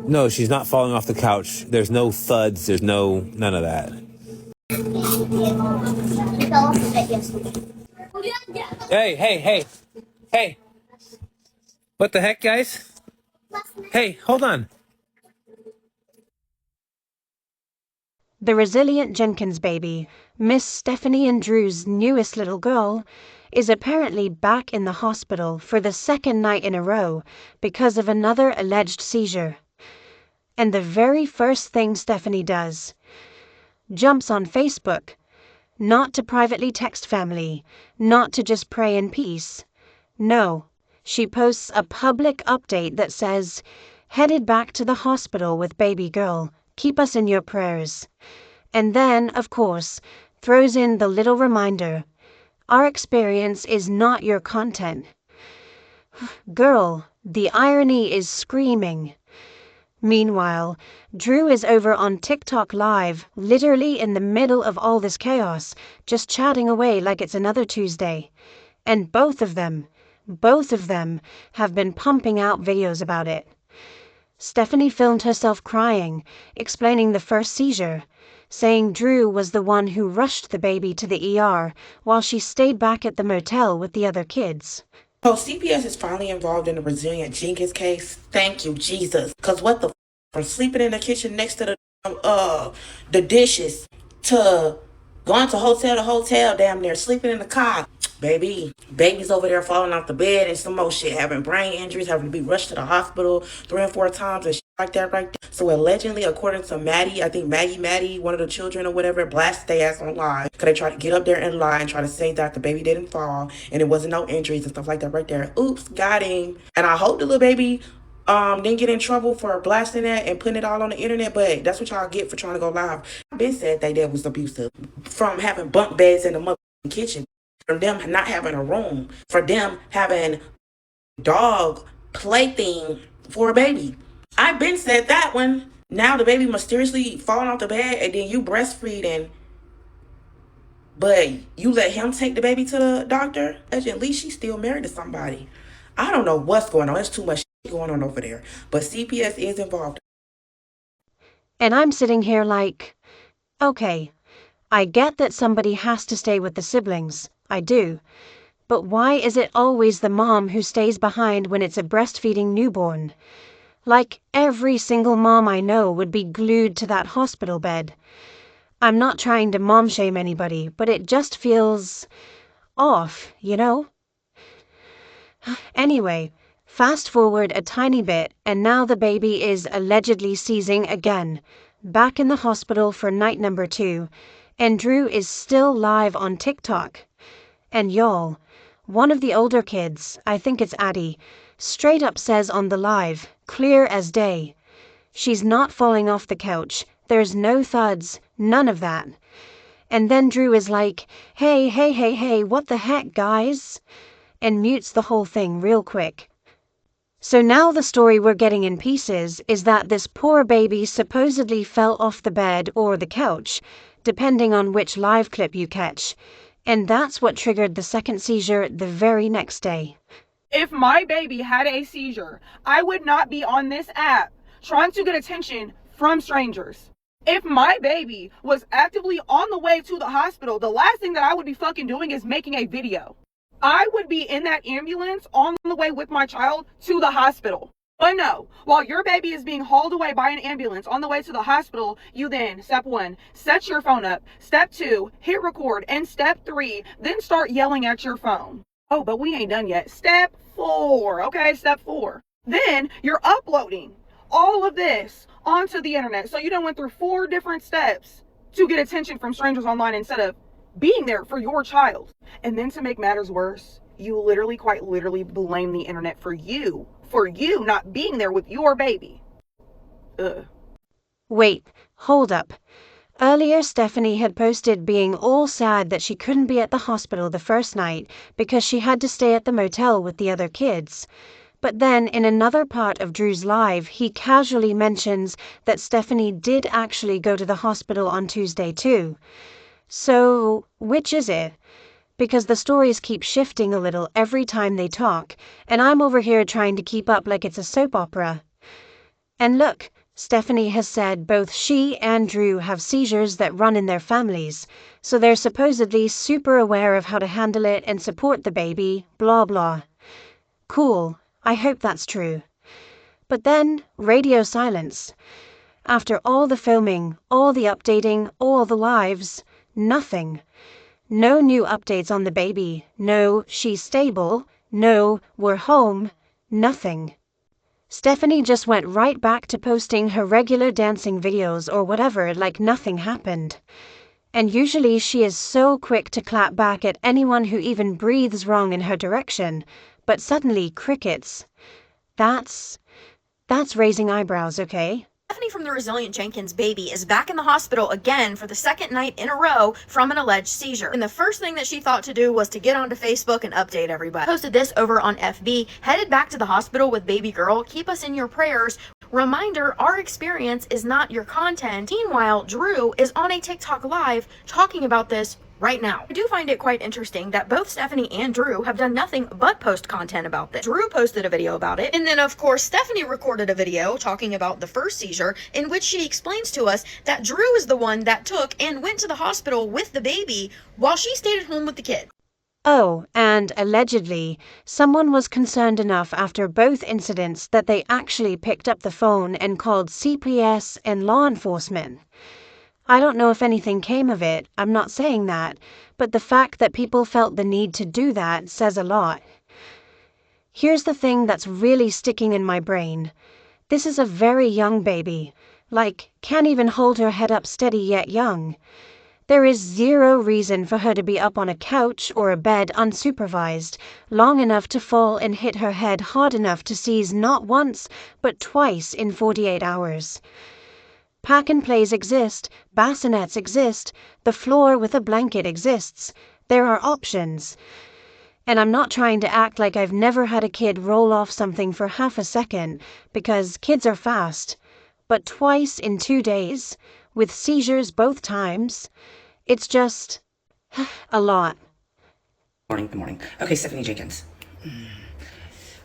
No, she's not falling off the couch. There's no thuds. There's none of that. Hey. What the heck, guys? Hey, hold on. The resilient Jenkins baby, Miss Stephanie and Drew's newest little girl, is apparently back in the hospital for the second night in a row because of another alleged seizure. And the very first thing Stephanie does, jumps on Facebook, not to privately text family, not to just pray in peace. No, she posts a public update that says, "Headed back to the hospital with baby girl. Keep us in your prayers." And then, of course, throws in the little reminder, "Our experience is not your content." Girl, the irony is screaming. Meanwhile, Drew is over on TikTok Live, literally in the middle of all this chaos, just chatting away like it's another Tuesday. And both of them have been pumping out videos about it. Stephanie filmed herself crying, explaining the first seizure, saying Drew was the one who rushed the baby to the ER while she stayed back at the motel with the other kids. So CPS is finally involved in the resilient Jenkins case. Thank you, Jesus. Because what the from sleeping in the kitchen next to the dishes to going to hotel to hotel, damn near sleeping in the car. Baby's over there falling off the bed and some more shit, having brain injuries, having to be rushed to the hospital 3 and 4 times and shit like that right there. So allegedly, according to Maddie, I think Maddie, one of the children or whatever, blasted their ass on live because they tried to get up there and lie and try to say that the baby didn't fall and it wasn't no injuries and stuff like that right there. Oops, got him. And I hope the little baby didn't get in trouble for blasting that and putting it all on the internet, but that's what y'all get for trying to go live. I've been said they did was abusive. From having bunk beds in the motherfucking kitchen, from them not having a room, for them having dog plaything for a baby. I've been said that one. Now the baby mysteriously falling off the bed and then you breastfeeding, but you let him take the baby to the doctor. At least she's still married to somebody. I don't know what's going on. There's too much going on over there. But CPS is involved. And I'm sitting here like, okay, I get that somebody has to stay with the siblings. I do. But why is it always the mom who stays behind when it's a breastfeeding newborn? Like every single mom I know would be glued to that hospital bed. I'm not trying to mom shame anybody, but it just feels off, you know? Anyway, fast forward a tiny bit, and now the baby is allegedly seizing again, back in the hospital for night number 2, and Drew is still live on TikTok. And y'all, one of the older kids, I think it's Addie, straight up says on the live, clear as day, she's not falling off the couch, there's no thuds, none of that. And then Drew is like, hey, what the heck, guys? And mutes the whole thing real quick. So now the story we're getting in pieces is that this poor baby supposedly fell off the bed or the couch, depending on which live clip you catch. And that's what triggered the second seizure the very next day. If my baby had a seizure, I would not be on this app trying to get attention from strangers. If my baby was actively on the way to the hospital, the last thing that I would be fucking doing is making a video. I would be in that ambulance on the way with my child to the hospital. But no, while your baby is being hauled away by an ambulance on the way to the hospital, you then, step 1, set your phone up. Step 2, hit record. And step 3, then start yelling at your phone. Oh, but we ain't done yet. Step 4, okay? Step 4. Then you're uploading all of this onto the internet. So you done went through 4 different steps to get attention from strangers online instead of being there for your child. And then to make matters worse, you quite literally blame the internet for you not being there with your baby. Ugh. Wait, hold up. Earlier, Stephanie had posted being all sad that she couldn't be at the hospital the first night because she had to stay at the motel with the other kids. But then, in another part of Drew's live, he casually mentions that Stephanie did actually go to the hospital on Tuesday too. So, which is it? Because the stories keep shifting a little every time they talk, and I'm over here trying to keep up like it's a soap opera. And look, Stephanie has said both she and Drew have seizures that run in their families, so they're supposedly super aware of how to handle it and support the baby, blah blah. Cool, I hope that's true. But then, radio silence. After all the filming, all the updating, all the lives, nothing. No new updates on the baby, no she's stable, no we're home, nothing. Stephanie just went right back to posting her regular dancing videos or whatever like nothing happened. And usually she is so quick to clap back at anyone who even breathes wrong in her direction, but suddenly crickets. That's raising eyebrows, okay? Stephanie from the Resilient Jenkins baby is back in the hospital again for the second night in a row from an alleged seizure. And the first thing that she thought to do was to get onto Facebook and update everybody. Posted this over on FB, headed back to the hospital with baby girl, keep us in your prayers. Reminder, our experience is not your content. Meanwhile, Drew is on a TikTok live talking about this right now. I do find it quite interesting that both Stephanie and Drew have done nothing but post content about this. Drew posted a video about it, and then of course Stephanie recorded a video talking about the first seizure in which she explains to us that Drew is the one that took and went to the hospital with the baby while she stayed at home with the kid. Oh, and allegedly, someone was concerned enough after both incidents that they actually picked up the phone and called CPS and law enforcement. I don't know if anything came of it, I'm not saying that, but the fact that people felt the need to do that says a lot. Here's the thing that's really sticking in my brain. This is a very young baby, like, can't even hold her head up steady yet young. There is zero reason for her to be up on a couch or a bed unsupervised, long enough to fall and hit her head hard enough to seize not once, but twice in 48 hours. Pack and plays exist, bassinets exist, the floor with a blanket exists. There are options. And I'm not trying to act like I've never had a kid roll off something for half a second, because kids are fast. But twice in 2 days, with seizures both times, it's just a lot. Good morning. Okay, Stephanie Jenkins.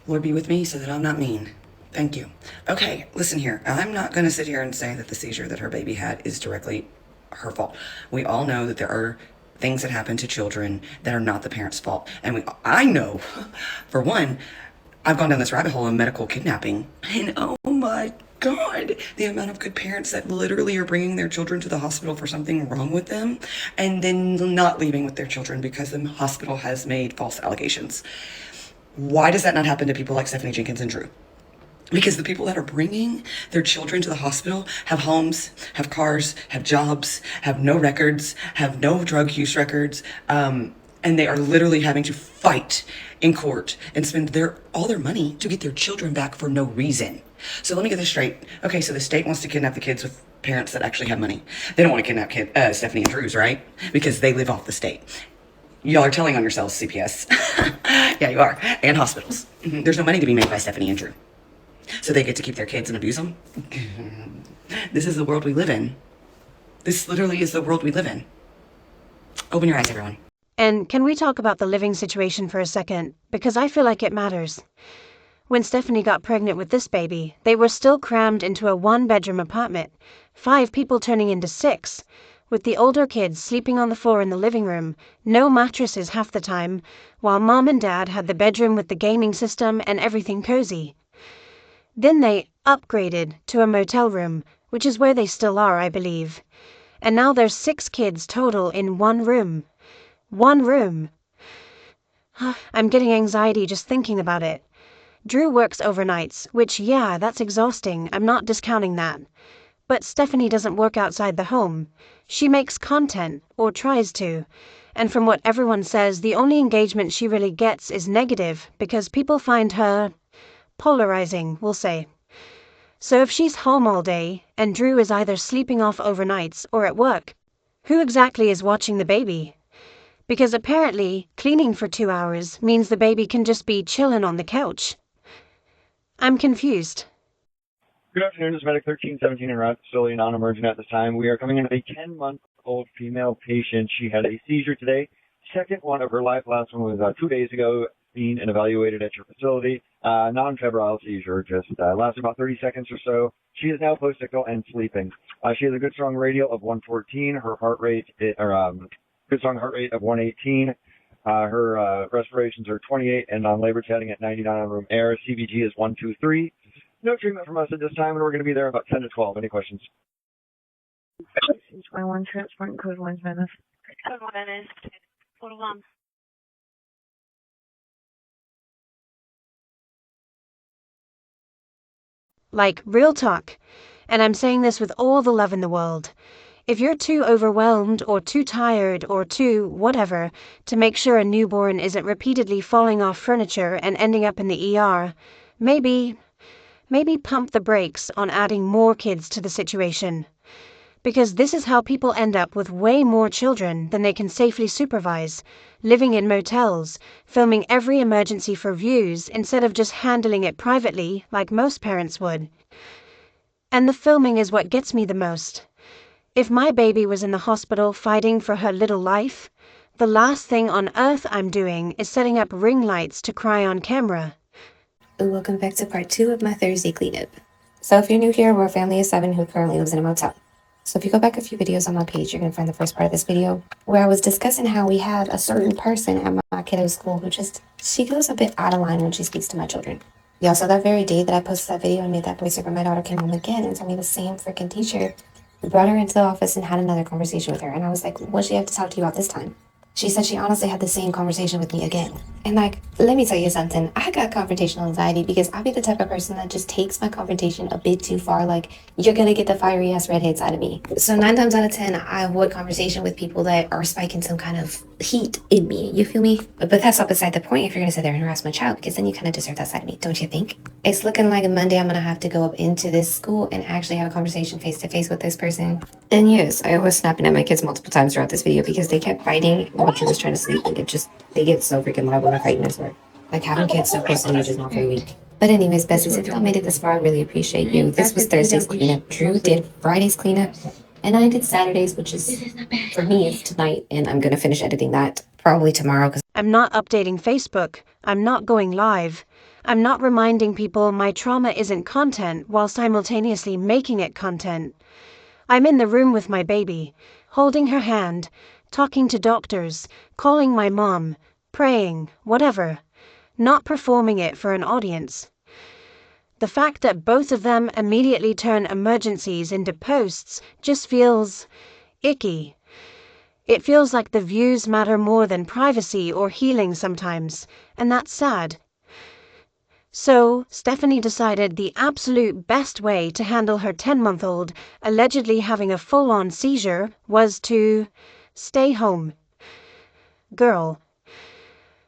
Lord be with me so that I'm not mean. Thank you. Okay, listen here. I'm not going to sit here and say that the seizure that her baby had is directly her fault. We all know that there are things that happen to children that are not the parent's fault. And I know, for one, I've gone down this rabbit hole of medical kidnapping. And oh my God, the amount of good parents that literally are bringing their children to the hospital for something wrong with them and then not leaving with their children because the hospital has made false allegations. Why does that not happen to people like Stephanie Jenkins and Drew? Because the people that are bringing their children to the hospital have homes, have cars, have jobs, have no records, have no drug use records, and they are literally having to fight in court and spend all their money to get their children back for no reason. So let me get this straight. Okay, so the state wants to kidnap the kids with parents that actually have money. They don't want to kidnap Stephanie and Drew's, right? Because they live off the state. Y'all are telling on yourselves, CPS. Yeah, you are. And hospitals. There's no money to be made by Stephanie and Drew. So they get to keep their kids and abuse them? This is the world we live in. This literally is the world we live in. Open your eyes, everyone. And can we talk about the living situation for a second? Because I feel like it matters. When Stephanie got pregnant with this baby, they were still crammed into a 1-bedroom apartment, 5 people turning into 6, with the older kids sleeping on the floor in the living room, no mattresses half the time, while mom and dad had the bedroom with the gaming system and everything cozy. Then they upgraded to a motel room, which is where they still are, I believe. And now there's 6 kids total in 1 room. 1 room. I'm getting anxiety just thinking about it. Drew works overnights, which, yeah, that's exhausting. I'm not discounting that. But Stephanie doesn't work outside the home. She makes content, or tries to. And from what everyone says, the only engagement she really gets is negative, because people find her polarizing, we'll say. So if she's home all day, and Drew is either sleeping off overnights or at work, who exactly is watching the baby? Because apparently, cleaning for 2 hours means the baby can just be chilling on the couch. I'm confused. Good afternoon, this is Medic 1317 in Route Facility, non-emergent at this time. We are coming in with a 10-month-old female patient. She had a seizure today. Second one of her life. Last one was 2 days ago. seen and evaluated at your facility. Non-febrile seizure, just lasted about 30 seconds or so. She is now post-ictal and sleeping. She has a good strong radial of 114. Her heart rate, good strong heart rate of 118. Her respirations are 28 and non-labor chatting at 99 on room air. CVG is 123. No treatment from us at this time, and we're going to be there about 10 to 12. Any questions? 21 transport code 1 minutes. Code 1 minutes. Hold on. Like, real talk. And I'm saying this with all the love in the world. If you're too overwhelmed or too tired or too whatever to make sure a newborn isn't repeatedly falling off furniture and ending up in the ER, maybe pump the brakes on adding more kids to the situation. Because this is how people end up with way more children than they can safely supervise, living in motels, filming every emergency for views instead of just handling it privately like most parents would. And the filming is what gets me the most. If my baby was in the hospital fighting for her little life, the last thing on earth I'm doing is setting up ring lights to cry on camera. Welcome back to part 2 of my Thursday cleanup. So if you're new here, we're a family of 7 who currently lives in a motel. So if you go back a few videos on my page, you're going to find the first part of this video where I was discussing how we have a certain person at my kiddo's school who she goes a bit out of line when she speaks to my children. Y'all, so that very day that I posted that video and made that voiceover, my daughter came home again and told me the same freaking teacher brought her into the office and had another conversation with her. And I was like, what'd she have to talk to you about this time? She said she honestly had the same conversation with me again. And like, let me tell you something. I got confrontational anxiety because I'll be the type of person that just takes my confrontation a bit too far. Like, you're gonna get the fiery ass redhead side of me. So 9 times out of 10, I avoid conversation with people that are spiking some kind of heat in me. You feel me? But that's not beside the point if you're gonna sit there and harass my child, because then you kind of deserve that side of me, don't you think? It's looking like Monday I'm gonna have to go up into this school and actually have a conversation face to face with this person. And yes, I was snapping at my kids multiple times throughout this video because they kept fighting while she was trying to sleep. Like, they get so freaking loud when they're fighting this way. Like, having kids so close to me is just not very weak. But anyways, Besties, if y'all made it this far, I really appreciate you. This was Thursday's cleanup. Drew did Friday's cleanup, and I did Saturday's, which is, for me, it's tonight, and I'm gonna finish editing that probably tomorrow. I'm not updating Facebook. I'm not going live. I'm not reminding people my trauma isn't content while simultaneously making it content. I'm in the room with my baby, holding her hand, talking to doctors, calling my mom, praying, whatever, not performing it for an audience. The fact that both of them immediately turn emergencies into posts just feels icky. It feels like the views matter more than privacy or healing sometimes, and that's sad. So, Stephanie decided the absolute best way to handle her 10-month-old allegedly having a full-on seizure was to stay home. Girl.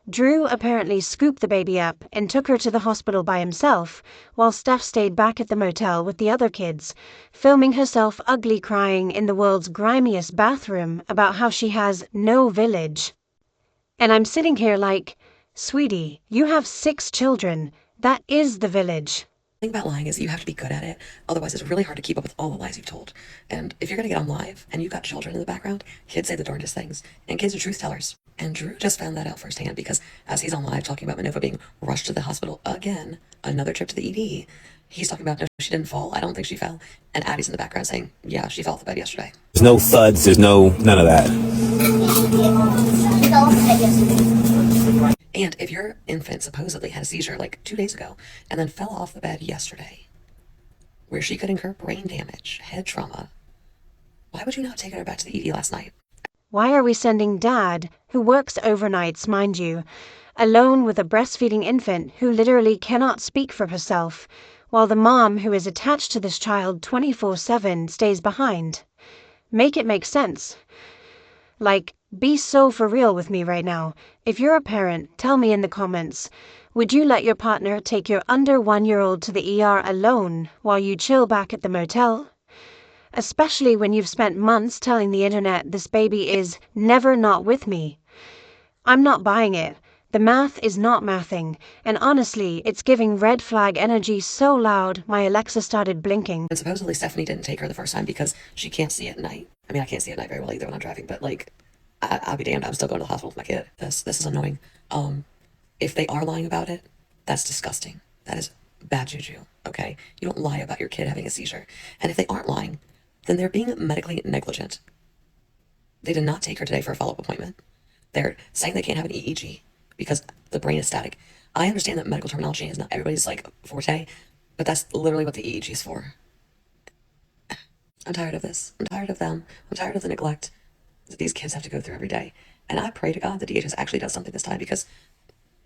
Drew apparently scooped the baby up and took her to the hospital by himself, while Steph stayed back at the motel with the other kids, filming herself ugly crying in the world's grimiest bathroom about how she has no village. And I'm sitting here like, sweetie, you have 6 children. That is the village. The thing about lying is you have to be good at it. Otherwise, it's really hard to keep up with all the lies you've told. And if you're going to get on live and you've got children in the background, kids say the darndest things. And kids are truth tellers. And Drew just found that out firsthand because as he's on live talking about Manovah being rushed to the hospital again, another trip to the ED, he's talking about, no, she didn't fall. I don't think she fell. And Addie's in the background saying, yeah, she fell off the bed yesterday. There's no thuds. There's none of that. And if your infant supposedly had a seizure like 2 days ago and then fell off the bed yesterday, where she could incur brain damage, head trauma, why would you not take her back to the ED last night? Why are we sending Dad, who works overnights, mind you, alone with a breastfeeding infant who literally cannot speak for herself, while the mom who is attached to this child 24/7 stays behind? Make it make sense. Like, be so for real with me right now. If you're a parent, tell me in the comments, would you let your partner take your under 1-year-old to the ER alone while you chill back at the motel? Especially when you've spent months telling the internet this baby is never not with me. I'm not buying it. The math is not mathing, and honestly, it's giving red flag energy so loud my Alexa started blinking. And supposedly Stephanie didn't take her the first time because she can't see at night. I mean, I can't see at night very well either when I'm driving, but like, I'll be damned, I'm still going to the hospital with my kid. This is annoying. If they are lying about it, that's disgusting. That is bad juju, okay? You don't lie about your kid having a seizure. And if they aren't lying, then they're being medically negligent. They did not take her today for a follow-up appointment. They're saying they can't have an EEG because the brain is static. I understand that medical terminology is not everybody's like forte, but that's literally what the EEG is for. I'm tired of this. I'm tired of them. I'm tired of the neglect that these kids have to go through every day. And I pray to God that DHS actually does something this time because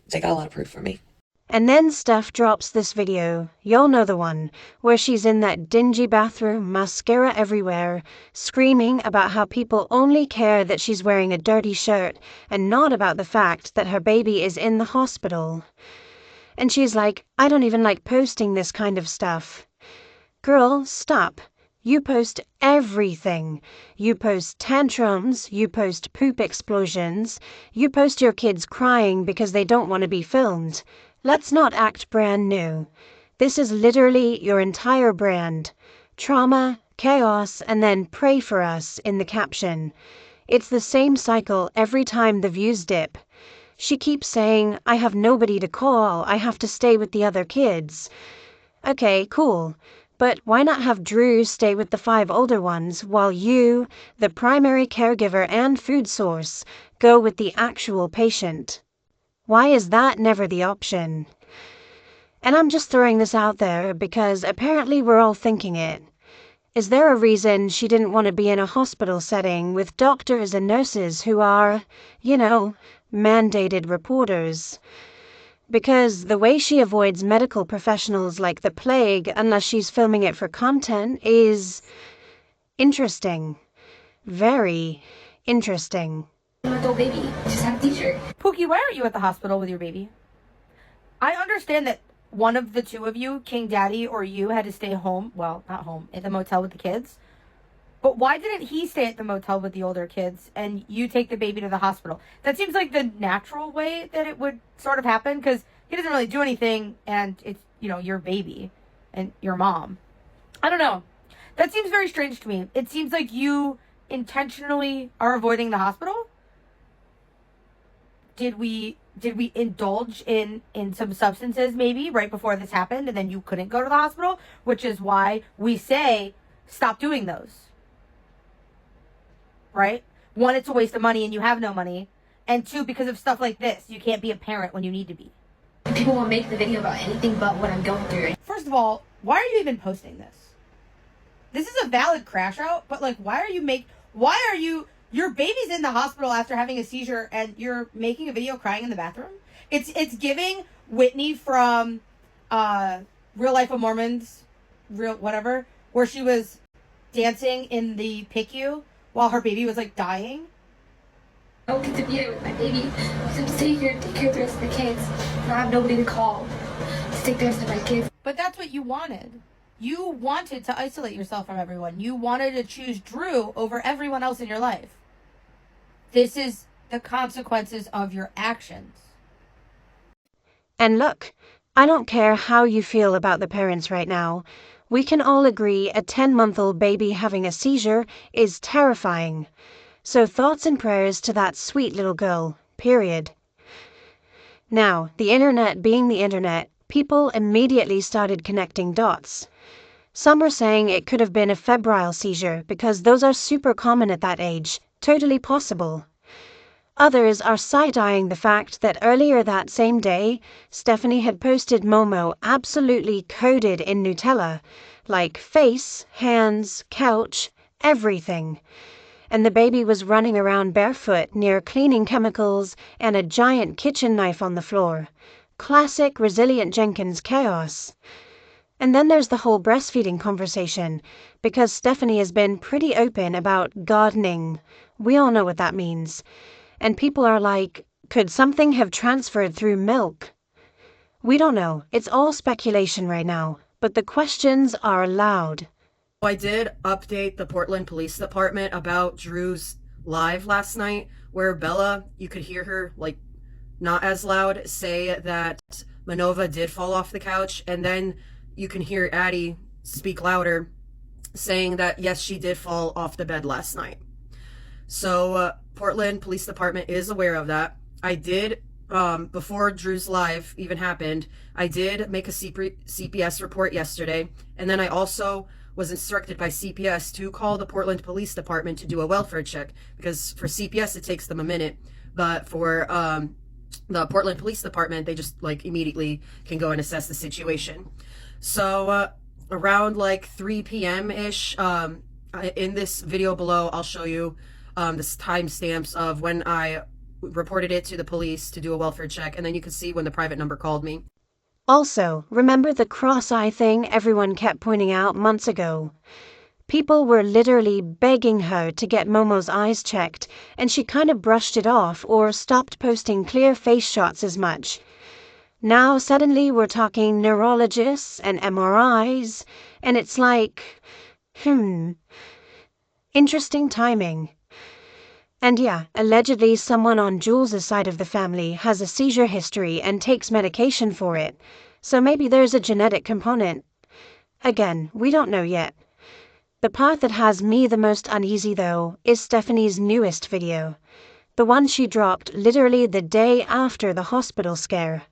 they got a lot of proof from me. And then Steph drops this video, y'all know the one, where she's in that dingy bathroom, mascara everywhere, screaming about how people only care that she's wearing a dirty shirt and not about the fact that her baby is in the hospital. And she's like, I don't even like posting this kind of stuff. Girl, stop. You post everything. You post tantrums, you post poop explosions, you post your kids crying because they don't want to be filmed. Let's not act brand new. This is literally your entire brand. Trauma, chaos, and then pray for us in the caption. It's the same cycle every time the views dip. She keeps saying, I have nobody to call, I have to stay with the other kids. Okay, cool. But why not have Drew stay with the 5 older ones while you, the primary caregiver and food source, go with the actual patient? Why is that never the option? And I'm just throwing this out there because apparently we're all thinking it. Is there a reason she didn't want to be in a hospital setting with doctors and nurses who are, mandated reporters? Because the way she avoids medical professionals like the plague unless she's filming it for content is interesting. Very interesting. Little baby just had a seizure. Pookie, why aren't you at the hospital with your baby? I understand that one of the two of you, King Daddy or you, had to stay home. Well, not home, at the motel with the kids. But why didn't he stay at the motel with the older kids and you take the baby to the hospital? That seems like the natural way that it would sort of happen because he doesn't really do anything and it's, your baby and your mom. I don't know. That seems very strange to me. It seems like you intentionally are avoiding the hospital. Did we indulge in some substances maybe right before this happened and then you couldn't go to the hospital, which is why we say stop doing those. Right? 1, it's a waste of money and you have no money. And 2, because of stuff like this, you can't be a parent when you need to be. People will make the video about anything but what I'm going through. First of all, why are you even posting this? This is a valid crash out, but your baby's in the hospital after having a seizure and you're making a video crying in the bathroom? It's giving Whitney from Real Life of Mormons, whatever, where she was dancing in the PICU while her baby was dying. I don't get to be here with my baby. So I'm stay here to take care of the rest of the kids. And I have nobody to call to take the rest of my kids. But that's what you wanted. You wanted to isolate yourself from everyone. You wanted to choose Drew over everyone else in your life. This is the consequences of your actions. And look, I don't care how you feel about the parents right now. We can all agree a 10-month-old baby having a seizure is terrifying. So thoughts and prayers to that sweet little girl, period. Now, the internet being the internet, people immediately started connecting dots. Some are saying it could have been a febrile seizure because those are super common at that age, totally possible. Others are side-eyeing the fact that earlier that same day, Stephanie had posted Momo absolutely coated in Nutella, like face, hands, couch, everything. And the baby was running around barefoot near cleaning chemicals and a giant kitchen knife on the floor. Classic Resilient Jenkins chaos. And then there's the whole breastfeeding conversation, because Stephanie has been pretty open about gardening. We all know what that means. And people are like, could something have transferred through milk? We don't know. It's all speculation right now, but the questions are loud. I did update the Portland Police Department about Drew's live last night, where Bella, you could hear her, not as loud, say that Manovah did fall off the couch, and then you can hear Addie speak louder, saying that, yes, she did fall off the bed last night. So, Portland Police Department is aware of that. I did before Drew's live even happened, I did make a CPS report yesterday, and then I also was instructed by CPS to call the Portland Police Department to do a welfare check, because for CPS it takes them a minute, but for the Portland Police Department, they just like immediately can go and assess the situation. So around like 3 p.m. ish, in this video below, I'll show you the timestamps of when I reported it to the police to do a welfare check, and then you can see when the private number called me. Also, remember the cross-eye thing everyone kept pointing out months ago? People were literally begging her to get Momo's eyes checked, and she kind of brushed it off or stopped posting clear face shots as much. Now suddenly we're talking neurologists and MRIs, and it's like, interesting timing. And yeah, allegedly someone on Jules' side of the family has a seizure history and takes medication for it, so maybe there's a genetic component. Again, we don't know yet. The part that has me the most uneasy, though, is Stephanie's newest video. The one she dropped literally the day after the hospital scare.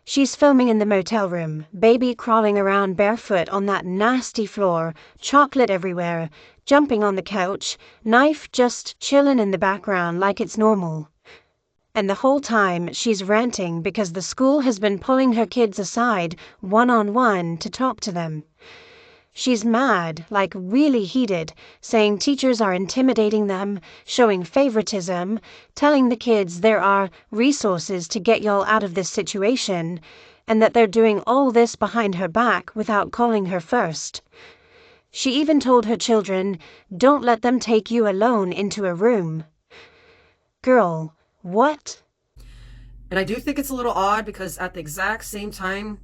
She's filming in the motel room, baby crawling around barefoot on that nasty floor, chocolate everywhere, jumping on the couch, knife just chillin' in the background like it's normal. And the whole time she's ranting because the school has been pulling her kids aside one-on-one to talk to them. She's mad, like really heated, saying teachers are intimidating them, showing favoritism, telling the kids there are resources to get y'all out of this situation, and that they're doing all this behind her back without calling her first. She even told her children, don't let them take you alone into a room. Girl, what? And I do think it's a little odd because at the exact same time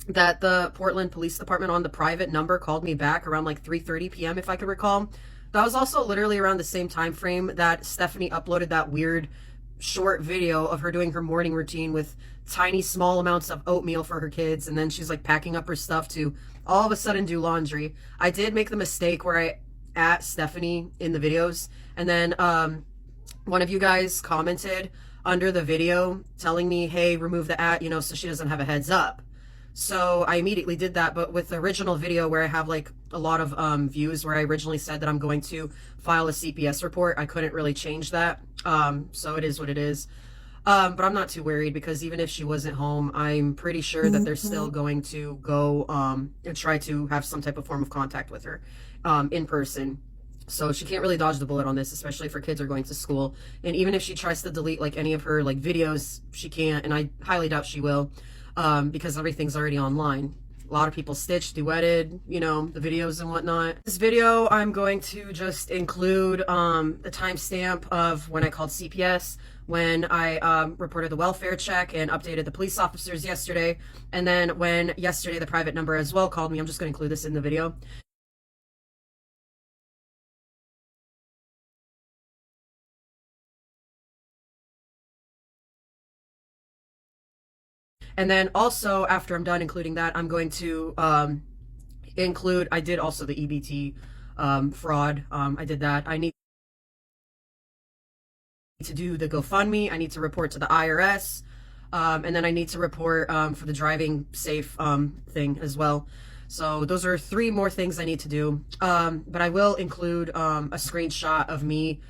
that the Portland Police Department on the private number called me back around like 3:30 p.m. if I could recall, that was also literally around the same time frame that Stephanie uploaded that weird short video of her doing her morning routine with tiny small amounts of oatmeal for her kids, and then she's like packing up her stuff to all of a sudden do laundry. I did make the mistake where I at Stephanie in the videos, and then one of you guys commented under the video telling me, hey, remove the @ so she doesn't have a heads up. So I immediately did that, but with the original video where I have like a lot of views where I originally said that I'm going to file a CPS report, I couldn't really change that. So it is what it is. But I'm not too worried because even if she wasn't home, I'm pretty sure that they're still going to go and try to have some type of form of contact with her in person. So she can't really dodge the bullet on this, especially if her kids are going to school. And even if she tries to delete like any of her like videos, she can't, and I highly doubt she will. Because everything's already online. A lot of people stitched, duetted, the videos and whatnot. This video, I'm going to just include the timestamp of when I called CPS, when I reported the welfare check and updated the police officers yesterday, and then when yesterday the private number as well called me. I'm just going to include this in the video. And then also, after I'm done including that, I'm going to include, I did also the EBT fraud. I did that. I need to do the GoFundMe. I need to report to the IRS. And then I need to report for the driving safe thing as well. So those are 3 more things I need to do. But I will include a screenshot of me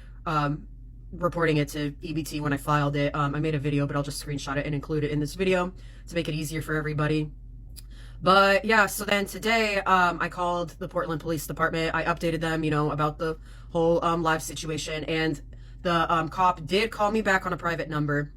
reporting it to EBT when I filed it. I made a video, but I'll just screenshot it and include it in this video to make it easier for everybody. But yeah, so then today I called the Portland Police Department. I updated them, about the whole live situation, and the cop did call me back on a private number.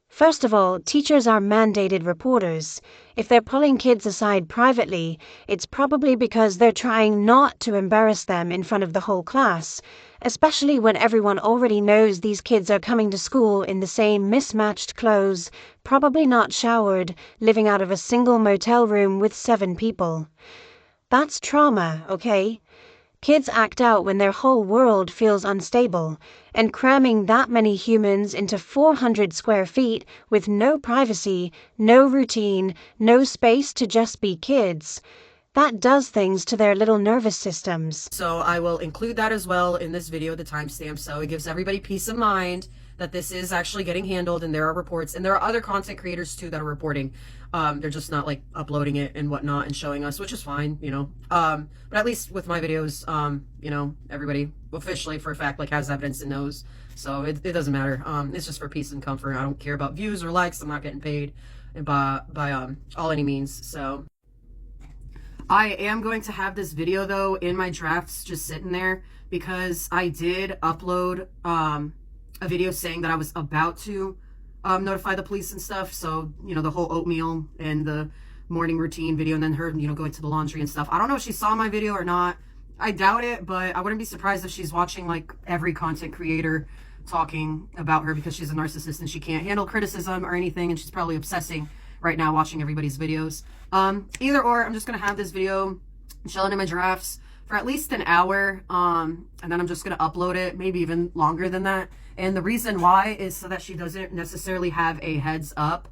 First of all, teachers are mandated reporters. If they're pulling kids aside privately, it's probably because they're trying not to embarrass them in front of the whole class, especially when everyone already knows these kids are coming to school in the same mismatched clothes, probably not showered, living out of a single motel room with 7 people. That's trauma, okay? Kids act out when their whole world feels unstable, and cramming that many humans into 400 square feet with no privacy, no routine, no space to just be kids, that does things to their little nervous systems. So I will include that as well in this video, the timestamp, so it gives everybody peace of mind that this is actually getting handled, and there are reports, and there are other content creators too that are reporting. They're just not like uploading it and whatnot and showing us, which is fine, you know. But at least with my videos, you know, everybody officially for a fact like has evidence and knows. So it doesn't matter. It's just for peace and comfort. I don't care about views or likes. I'm not getting paid by all any means. So I am going to have this video though in my drafts just sitting there, because I did upload a video saying that I was about to notify the police and stuff. So, you know, the whole oatmeal and the morning routine video, and then her, you know, going to the laundry and stuff. I don't know if she saw my video or not. I doubt it, but I wouldn't be surprised if she's watching like every content creator talking about her, because she's a narcissist and she can't handle criticism or anything, and she's probably obsessing right now watching everybody's videos. Either or, I'm just gonna have this video chilling in my drafts for at least an hour, and then I'm just gonna upload it, maybe even longer than that. And the reason why is so that she doesn't necessarily have a heads up,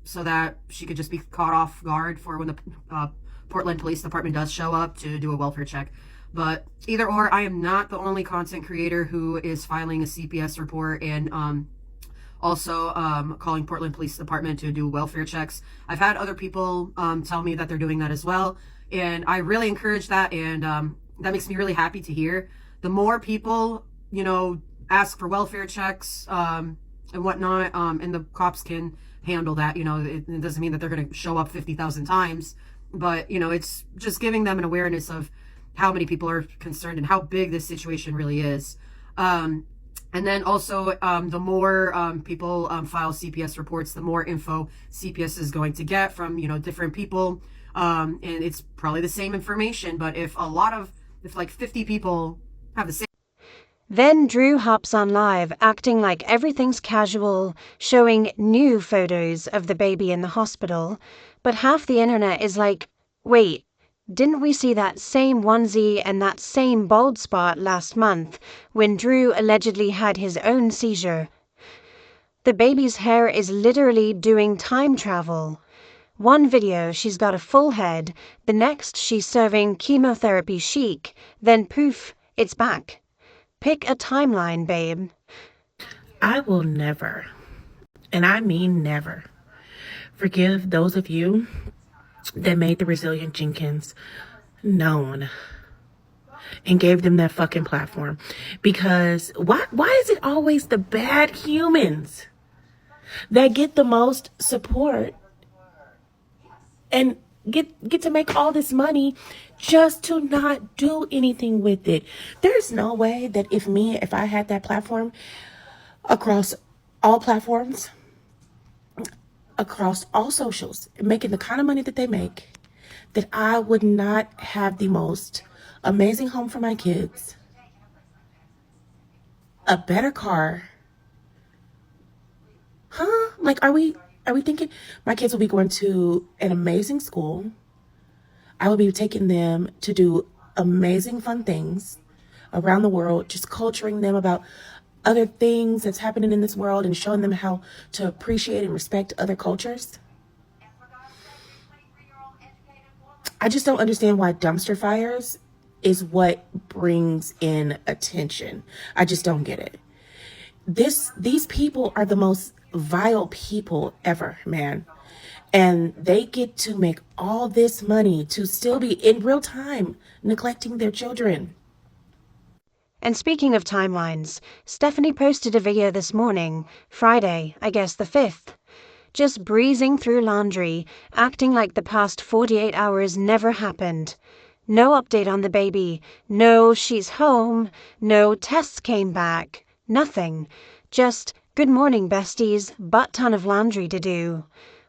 so that she could just be caught off guard for when the Portland Police Department does show up to do a welfare check. But either or, I am not the only content creator who is filing a CPS report and also calling Portland Police Department to do welfare checks. I've had other people tell me that they're doing that as well, and I really encourage that, and that makes me really happy to hear. The more people, you know, ask for welfare checks and whatnot, and the cops can handle that, you know, it doesn't mean that they're going to show up 50,000 times, but, you know, it's just giving them an awareness of how many people are concerned and how big this situation really is. And then also, the more people file CPS reports, the more info CPS is going to get from, you know, different people. And it's probably the same information, but if like 50 people have the same. Then Drew hops on live, acting like everything's casual, showing new photos of the baby in the hospital. But half the internet is like, wait, didn't we see that same onesie and that same bald spot last month when Drew allegedly had his own seizure? The baby's hair is literally doing time travel. One video she's got a full head, the next she's serving chemotherapy chic, then poof, it's back. Pick a timeline, babe. I will never, and I mean never, forgive those of you that made the resilient Jenkins known and gave them that fucking platform. Because why is it always the bad humans that get the most support and get to make all this money just to not do anything with it? There's no way that if I had that platform across all platforms, across all socials, making the kind of money that they make, that I would not have the most amazing home for my kids, a better car. Huh? Like, are we thinking my kids will be going to an amazing school? I will be taking them to do amazing fun things around the world, just culturing them about other things that's happening in this world and showing them how to appreciate and respect other cultures. I just don't understand why dumpster fires is what brings in attention. I just don't get it. These people are the most vile people ever, man. And they get to make all this money to still be in real time neglecting their children. And speaking of timelines, Stephanie posted a video this morning, Friday, I guess the 5th, just breezing through laundry, acting like the past 48 hours never happened. No update on the baby, no she's home, no tests came back, nothing. Just, good morning besties, butt ton of laundry to do.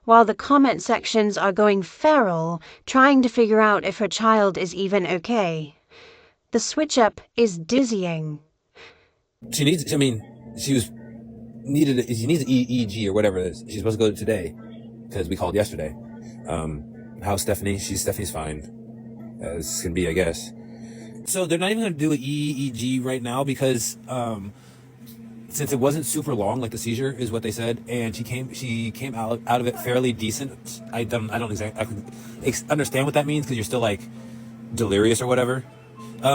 While the comment sections are going feral, trying to figure out if her child is even okay. The switch up is dizzying. She needs an EEG or whatever it is. She's supposed to go today because we called yesterday. How's Stephanie? Stephanie's fine as can be, I guess. So they're not even going to do an EEG right now because since it wasn't super long, like the seizure is what they said, and she came out of it fairly decent. I don't exactly understand what that means because you're still like delirious or whatever.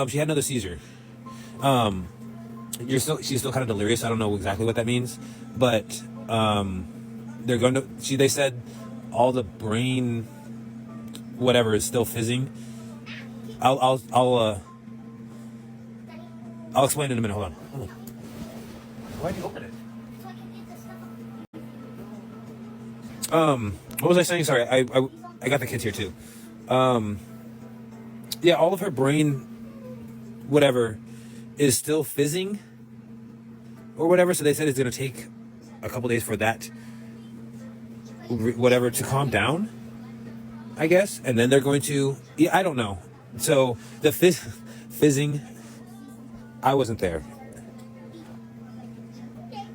She had another seizure. She's still kind of delirious. I don't know exactly what that means, but they said all the brain whatever is still fizzing. I'll explain in a minute. Hold on. Why'd you open it? What was I saying? Sorry, I got the kids here too. Yeah, all of her brain whatever is still fizzing or whatever, so they said it's going to take a couple days for that whatever to calm down, I guess, and then they're going to I don't know. So the fizzing, I wasn't there.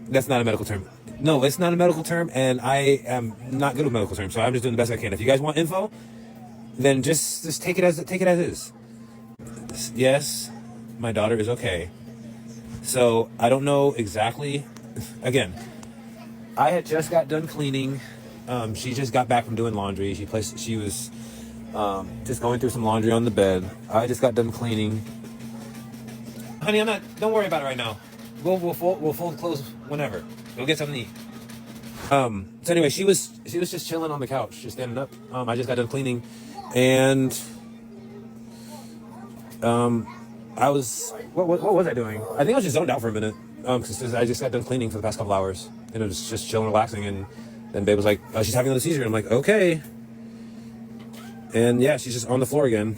That's not a medical term. No, it's not a medical term, and I am not good with medical terms, so I'm just doing the best I can. If you guys want info, then just take it as is. Yes, my daughter is okay. So I don't know exactly. Again, I had just got done cleaning. She just got back from doing laundry. She was just going through some laundry on the bed. I just got done cleaning. Honey, don't worry about it right now. We'll fold clothes whenever. Go get something to eat. So anyway, she was just chilling on the couch, just standing up. I just got done cleaning, and I was what was I doing? I think I was just zoned out for a minute. Because I just got done cleaning for the past couple hours, and it was just chilling, relaxing, and then Babe was like, "Oh, she's having another seizure." And I'm like, "Okay." And yeah, she's just on the floor again.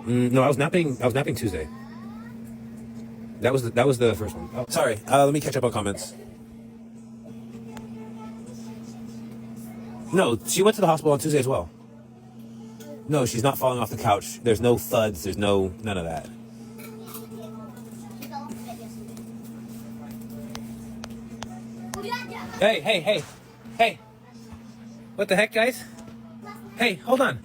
No, I was napping Tuesday. That was the first one. Oh, sorry. Let me catch up on comments. No, she went to the hospital on Tuesday as well. No, she's not falling off the couch. There's no thuds. There's none of that. Hey. What the heck, guys? Hey, hold on.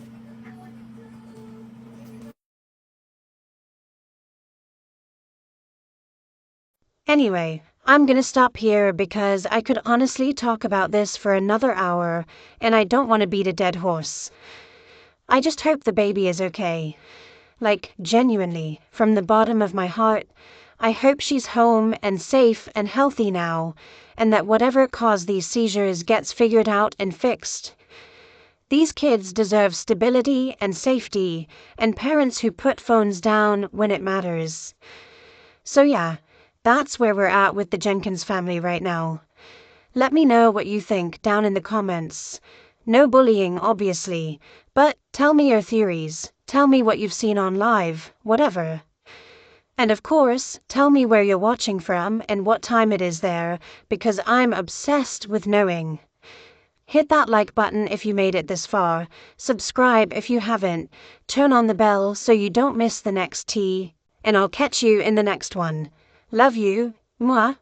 Anyway, I'm gonna stop here because I could honestly talk about this for another hour, and I don't want to beat a dead horse. I just hope the baby is okay. Like, genuinely, from the bottom of my heart, I hope she's home and safe and healthy now, and that whatever caused these seizures gets figured out and fixed. These kids deserve stability and safety, and parents who put phones down when it matters. So yeah, that's where we're at with the Jenkins family right now. Let me know what you think down in the comments. No bullying, obviously, but tell me your theories. Tell me what you've seen on live, whatever. And of course, tell me where you're watching from and what time it is there, because I'm obsessed with knowing. Hit that like button if you made it this far, subscribe if you haven't, turn on the bell so you don't miss the next tea, and I'll catch you in the next one. Love you. Mwah.